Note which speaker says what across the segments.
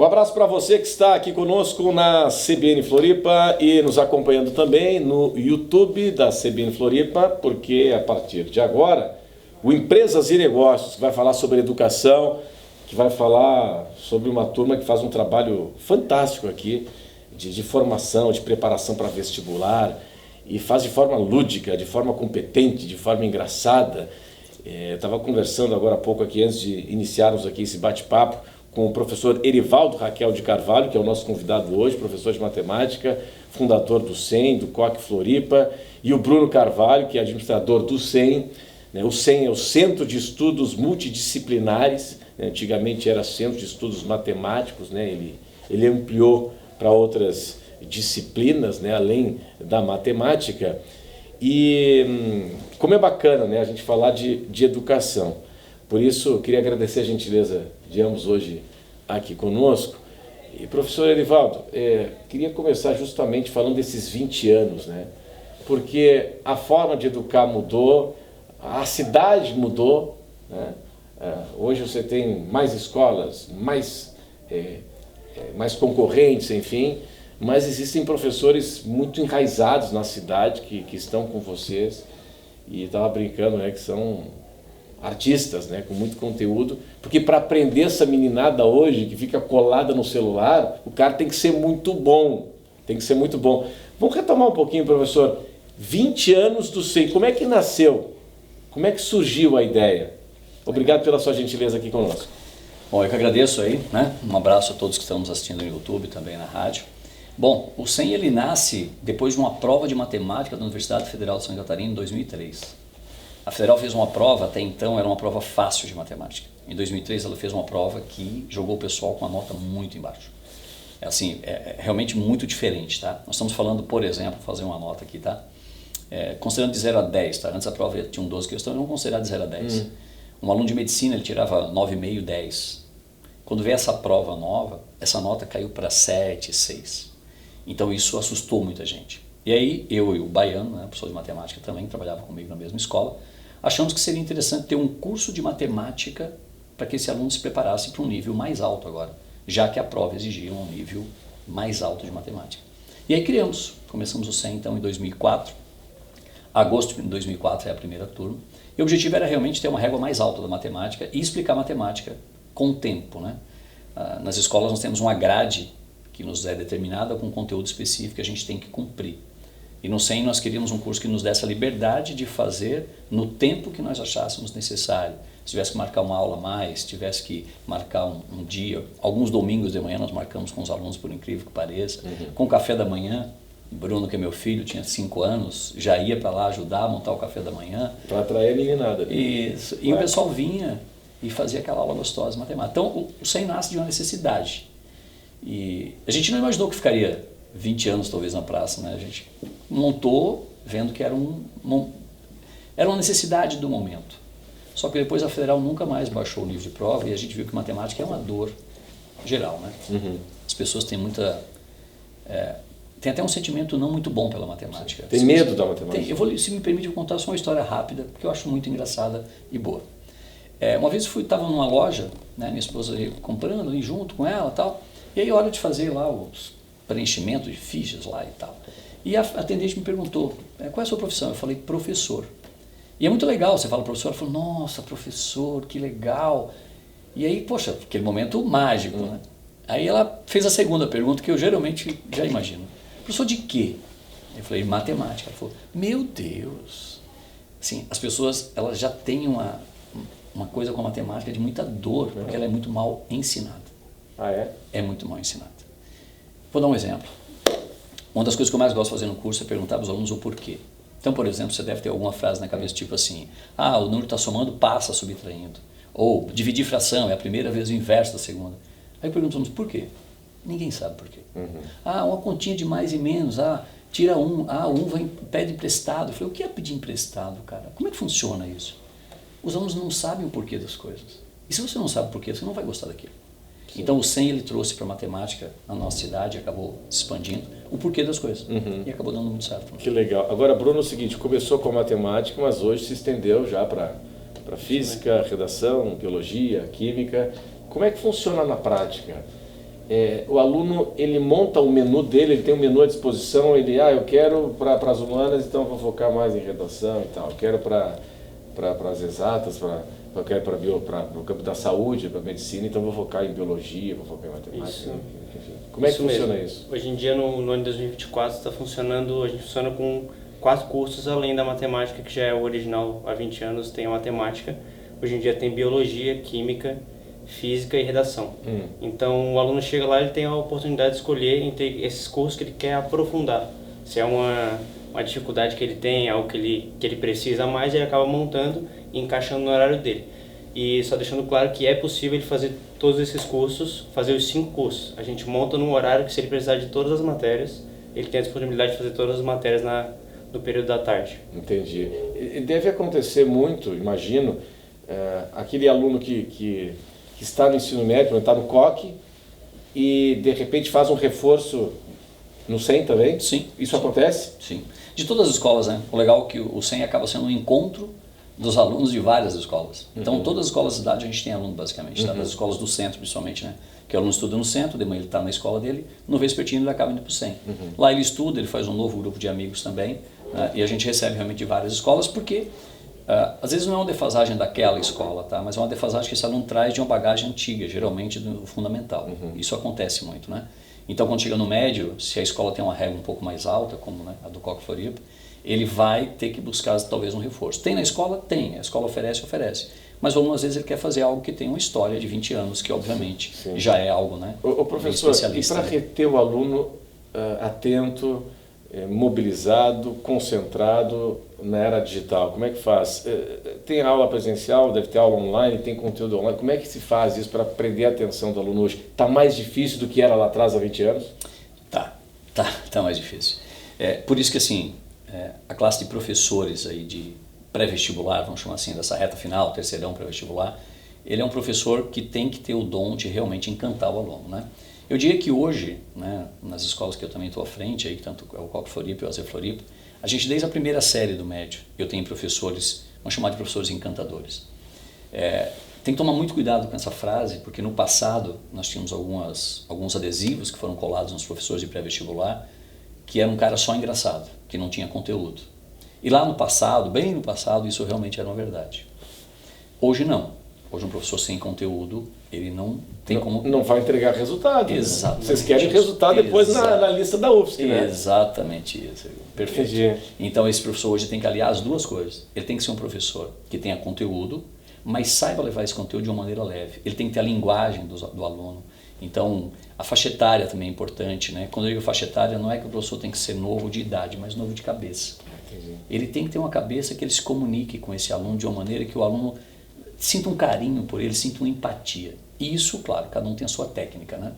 Speaker 1: Um abraço para você que está aqui conosco na CBN Floripa e nos acompanhando também no YouTube da CBN Floripa, porque a partir de agora, o Empresas e Negócios vai falar sobre educação, que vai falar sobre uma turma que faz um trabalho fantástico aqui, de formação, de preparação para vestibular, e faz de forma lúdica, de forma competente, de forma engraçada. Estava conversando agora há pouco aqui, antes de iniciarmos aqui esse bate-papo, com o professor Erivaldo Raquel de Carvalho, que é o nosso convidado hoje, professor de matemática, fundador do SEM, do COC Floripa, e o Bruno Carvalho, que é administrador do SEM. O SEM é o Centro de Estudos Multidisciplinares, antigamente era Centro de Estudos Matemáticos, ele ampliou para outras disciplinas, além da matemática. E como é bacana a gente falar de educação. Por isso, eu queria agradecer a gentileza de ambos hoje aqui conosco. E, professor Erivaldo, queria começar justamente falando desses 20 anos, porque a forma de educar mudou, a cidade mudou, hoje você tem mais escolas, mais concorrentes, enfim, mas existem professores muito enraizados na cidade que estão com vocês, e estava brincando que são artistas, com muito conteúdo, porque para aprender essa meninada hoje, que fica colada no celular, o cara tem que ser muito bom, Vamos retomar um pouquinho, professor, 20 anos do SEM, como é que nasceu? Como é que surgiu a ideia? Obrigado pela sua gentileza aqui conosco.
Speaker 2: Bom, eu que agradeço aí, Um abraço a todos que estão nos assistindo no YouTube, também na rádio. Bom, o SEM ele nasce depois de uma prova de matemática da Universidade Federal de Santa Catarina em 2003. A Federal fez uma prova, até então era uma prova fácil de matemática. Em 2003 ela fez uma prova que jogou o pessoal com uma nota muito embaixo. É realmente muito diferente, tá? Nós estamos falando, por exemplo, fazer uma nota aqui, tá? Considerando de 0 a 10, tá? Antes a prova tinha 12 questões, vamos considerar de 0 a 10. Um aluno de medicina ele tirava 9,5, 10. Quando veio essa prova nova, essa nota caiu para 7, 6. Então isso assustou muita gente. E aí eu e o Baiano, professor de matemática também, que trabalhava comigo na mesma escola, achamos que seria interessante ter um curso de matemática para que esse aluno se preparasse para um nível mais alto agora, já que a prova exigia um nível mais alto de matemática. E aí começamos o SEM então em 2004, agosto de 2004 é a primeira turma, e o objetivo era realmente ter uma régua mais alta da matemática e explicar matemática com o tempo. Nas escolas nós temos uma grade que nos é determinada com conteúdo específico que a gente tem que cumprir. E no SEM nós queríamos um curso que nos desse a liberdade de fazer no tempo que nós achássemos necessário. Se tivesse que marcar uma aula a mais, se tivesse que marcar um dia, alguns domingos de manhã nós marcamos com os alunos, por incrível que pareça, com o café da manhã. Bruno, que é meu filho, tinha 5 anos, já ia para lá ajudar a montar o café da manhã.
Speaker 1: Para atrair a meninada.
Speaker 2: Isso. E o pessoal vinha e fazia aquela aula gostosa de matemática. Então o SEM nasce de uma necessidade. E a gente não imaginou que ficaria 20 anos talvez na praça, A gente montou vendo que era uma necessidade do momento. Só que depois a Federal nunca mais baixou o nível de prova e a gente viu que matemática é uma dor geral, As pessoas têm tem até um sentimento não muito bom pela matemática.
Speaker 1: Tem medo da matemática?
Speaker 2: Se me permite, eu contar só uma história rápida, porque eu acho muito engraçada e boa. Uma vez eu estava numa loja, minha esposa comprando ali junto com ela e tal, e aí hora de fazer lá os preenchimentos de fichas lá e tal. E a atendente me perguntou, qual é a sua profissão? Eu falei, professor. E é muito legal, você fala professor, ela falou, nossa, professor, que legal. E aí, poxa, aquele momento mágico, Aí ela fez a segunda pergunta, que eu geralmente já imagino. Professor de quê? Eu falei, matemática. Ela falou, meu Deus. Assim, as pessoas, elas já têm uma coisa com a matemática de muita dor, porque ela é muito mal ensinada.
Speaker 1: Ah, é?
Speaker 2: É muito mal ensinada. Vou dar um exemplo. Uma das coisas que eu mais gosto de fazer no curso é perguntar para os alunos o porquê. Então, por exemplo, você deve ter alguma frase na cabeça tipo assim, o número está somando, passa subtraindo. Ou dividir fração, é a primeira vez o inverso da segunda. Aí eu pergunto aos alunos, por quê? Ninguém sabe por quê. Uma continha de mais e menos, tira um, pede emprestado. Eu falei, o que é pedir emprestado, cara? Como é que funciona isso? Os alunos não sabem o porquê das coisas. E se você não sabe o porquê, você não vai gostar daquilo. Sim. Então o SEM ele trouxe para a matemática na nossa cidade, acabou se expandindo, o porquê das coisas. E acabou dando muito certo.
Speaker 1: Que legal. Agora, Bruno, é o seguinte, começou com a matemática, mas hoje se estendeu já para física, redação, biologia, química. Como é que funciona na prática? o aluno, ele monta o menu dele, ele tem um menu à disposição, eu quero para as humanas, então vou focar mais em redação e tal, eu quero para as exatas, eu quero para o campo da saúde, para a medicina, então vou focar em biologia, vou focar em matemática, enfim. Como é que funciona isso?
Speaker 3: Hoje em dia, no ano de 2024, está funcionando, a gente funciona com 4 cursos, além da matemática, que já é o original há 20 anos, tem a matemática. Hoje em dia tem biologia, química, física e redação. Então, o aluno chega lá, ele tem a oportunidade de escolher entre esses cursos que ele quer aprofundar. Se é uma dificuldade que ele tem, algo que ele precisa mais, ele acaba montando e encaixando no horário dele. E só deixando claro que é possível ele fazer todos esses cursos, fazer os 5 cursos. A gente monta num horário que, se ele precisar de todas as matérias, ele tem a disponibilidade de fazer todas as matérias no período da tarde.
Speaker 1: Entendi. Deve acontecer muito, imagino, aquele aluno que está no ensino médio, está no COC, e de repente faz um reforço no SEM também?
Speaker 2: Sim.
Speaker 1: Isso acontece?
Speaker 2: Sim. De todas as escolas, né? O legal é que o SEM acaba sendo um encontro dos alunos de várias escolas. Então, todas as escolas da cidade a gente tem aluno, basicamente, tá? Das escolas do centro, principalmente, né? Que o aluno estuda no centro, de manhã ele está na escola dele, no vespertino ele acaba indo para o SEM. Lá ele estuda, ele faz um novo grupo de amigos também, né? E a gente recebe realmente de várias escolas, porque às vezes não é uma defasagem daquela escola, tá? Mas é uma defasagem que esse aluno traz de uma bagagem antiga, geralmente do fundamental. Isso acontece muito, né? Então, quando chega no médio, se a escola tem uma regra um pouco mais alta, como, né, a do COC Floripa, ele vai ter que buscar talvez um reforço. Tem na escola? Tem. A escola oferece. Mas o aluno, às vezes, ele quer fazer algo que tem uma história de 20 anos, que obviamente já é algo, né?
Speaker 1: O professor, e para reter o aluno atento, mobilizado, concentrado na era digital, como é que faz? Tem aula presencial, deve ter aula online, tem conteúdo online, como é que se faz isso para prender a atenção do aluno hoje? Está mais difícil do que era lá atrás há 20 anos?
Speaker 2: Tá mais difícil. Por isso que, assim, a classe de professores aí de pré-vestibular, vamos chamar assim, dessa reta final, terceirão pré-vestibular, ele é um professor que tem que ter o dom de realmente encantar o aluno, né? Eu diria que hoje, né, nas escolas que eu também estou à frente, aí, tanto é o COC Floripa e o AZ Floripa, a gente, desde a primeira série do médio, eu tenho professores, vamos chamar de professores encantadores. Tem que tomar muito cuidado com essa frase, porque no passado nós tínhamos alguns adesivos que foram colados nos professores de pré-vestibular, que era um cara só engraçado, que não tinha conteúdo. E lá no passado, bem no passado, isso realmente era uma verdade. Hoje não. Hoje um professor sem conteúdo, ele não tem como...
Speaker 1: Não vai entregar resultado.
Speaker 2: Exatamente.
Speaker 1: Né? Vocês querem resultado depois na lista da UFSC, né?
Speaker 2: Exatamente isso. Perfeito. Entendi. Então esse professor hoje tem que aliar as duas coisas. Ele tem que ser um professor que tenha conteúdo, mas saiba levar esse conteúdo de uma maneira leve. Ele tem que ter a linguagem do aluno. Então, a faixa etária também é importante, né? Quando eu digo faixa etária, não é que o professor tem que ser novo de idade, mas novo de cabeça.
Speaker 1: Entendi.
Speaker 2: Ele tem que ter uma cabeça que ele se comunique com esse aluno de uma maneira que o aluno sinta um carinho por ele, sinta uma empatia. E isso, claro, cada um tem a sua técnica, né?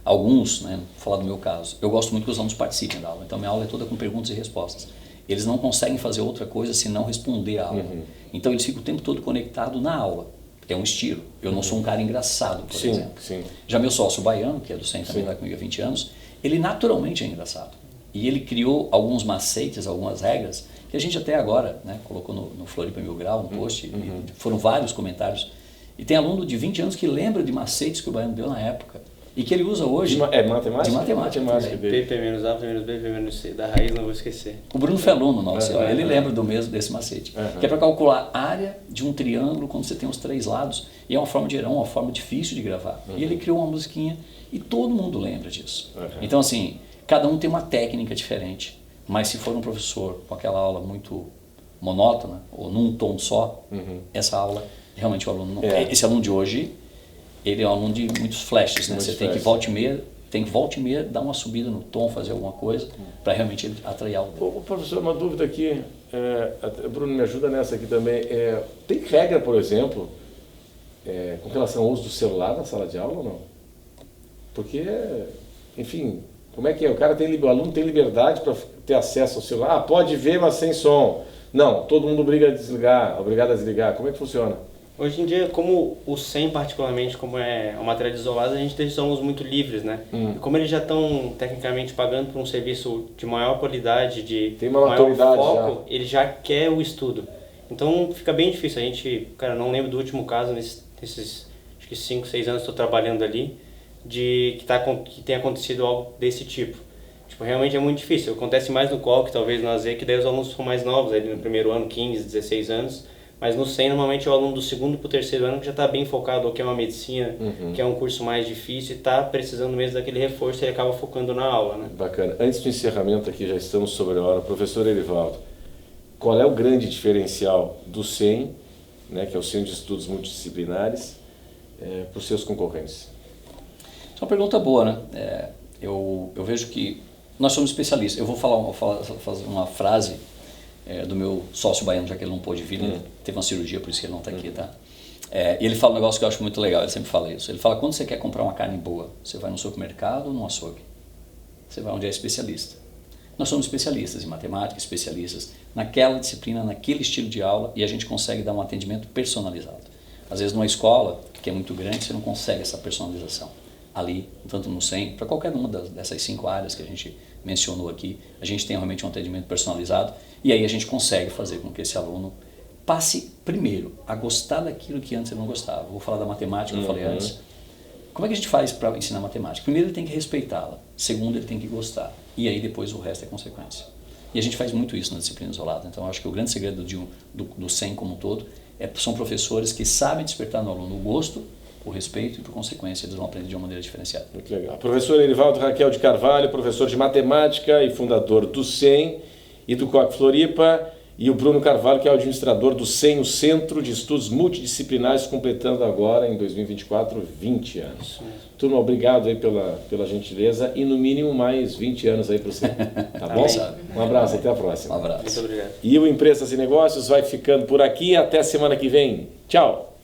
Speaker 2: Alguns, né, vou falar do meu caso, eu gosto muito que os alunos participem da aula, então minha aula é toda com perguntas e respostas. Eles não conseguem fazer outra coisa senão responder a aula. Então eles ficam o tempo todo conectados na aula. É um estilo. Eu não sou um cara engraçado, por exemplo.
Speaker 1: Sim.
Speaker 2: Já meu sócio baiano, que é do SEM também, vai comigo há 20 anos, ele naturalmente é engraçado. E ele criou alguns macetes, algumas regras, que a gente até agora, né, colocou no Floripa Mil Grau, um post, e foram vários comentários. E tem aluno de 20 anos que lembra de macetes que o baiano deu na época. E que ele usa hoje...
Speaker 1: matemática?
Speaker 2: De matemática.
Speaker 3: P menos A, P menos B, P menos C. Da raiz não vou esquecer.
Speaker 2: O Bruno Feluno, nosso, ele lembra desse macete. Que é para calcular a área de um triângulo quando você tem os 3 lados. E é uma forma de gerar, uma forma difícil de gravar. E ele criou uma musiquinha e todo mundo lembra disso. Então, assim, cada um tem uma técnica diferente. Mas se for um professor com aquela aula muito monótona, ou num tom só, essa aula, realmente o aluno não... Esse aluno de hoje... Ele é um aluno de muitos flashes, né? Você tem que volta e meia dar uma subida no tom, fazer alguma coisa para realmente ele atrair algo.
Speaker 1: Professor, uma dúvida aqui, Bruno me ajuda nessa aqui também. Tem regra, por exemplo, com relação ao uso do celular na sala de aula ou não? Porque, enfim, como é que é? O aluno tem liberdade para ter acesso ao celular? Pode ver, mas sem som. Não, todo mundo obrigado a desligar. Como é que funciona?
Speaker 3: Hoje em dia, como o SEM particularmente, como é uma matéria isolada, a gente deixa os alunos muito livres, né? E como eles já estão tecnicamente pagando por um serviço de maior qualidade, de maior foco, ele já quer o estudo. Então fica bem difícil. A gente, não lembro do último caso, nesses acho que 5, 6 anos estou trabalhando ali, que tenha acontecido algo desse tipo. Tipo, realmente é muito difícil. Acontece mais no COL, que talvez no AZ, que daí os alunos são mais novos, ali no primeiro ano, 15, 16 anos. Mas no SEM, normalmente, é o aluno do segundo para o terceiro ano que já está bem focado, ou que é uma medicina, que é um curso mais difícil e está precisando mesmo daquele reforço e ele acaba focando na aula, né?
Speaker 1: Bacana. Antes do encerramento aqui, já estamos sobre a hora. Professor Erivaldo, qual é o grande diferencial do SEM, né, que é o Centro de Estudos Multidisciplinares, para os seus concorrentes?
Speaker 2: Isso é uma pergunta boa, né? Eu vejo que nós somos especialistas. Eu vou fazer uma frase do meu sócio baiano, já que ele não pôde vir, ele teve uma cirurgia, por isso que ele não está aqui, tá? E ele fala um negócio que eu acho muito legal, ele sempre fala isso. Ele fala, quando você quer comprar uma carne boa, você vai no supermercado ou no açougue? Você vai onde é especialista. Nós somos especialistas em matemática, especialistas naquela disciplina, naquele estilo de aula, e a gente consegue dar um atendimento personalizado. Às vezes numa escola, que é muito grande, você não consegue essa personalização. Ali, tanto no SEM, para qualquer uma dessas 5 áreas que a gente mencionou aqui, a gente tem realmente um atendimento personalizado, e aí a gente consegue fazer com que esse aluno passe primeiro a gostar daquilo que antes ele não gostava. Vou falar da matemática, eu falei antes. Como é que a gente faz para ensinar matemática? Primeiro, ele tem que respeitá-la. Segundo, ele tem que gostar. E aí depois o resto é consequência. E a gente faz muito isso na disciplina isolada. Então, eu acho que o grande segredo do SEM como um todo são professores que sabem despertar no aluno o gosto, o respeito e, por consequência, eles vão aprender de uma maneira diferenciada.
Speaker 1: Muito legal. Professor Erivaldo Raquel de Carvalho, professor de matemática e fundador do SEM e do COC Floripa, e o Bruno Carvalho, que é o administrador do SEM, o Centro de Estudos Multidisciplinares, completando agora, em 2024, 20 anos. Turma, obrigado aí pela gentileza e, no mínimo, mais 20 anos aí para você. Tá bom? Um abraço, até a próxima.
Speaker 2: Um abraço.
Speaker 3: Muito obrigado.
Speaker 1: E o Empresas e Negócios vai ficando por aqui. Até semana que vem. Tchau!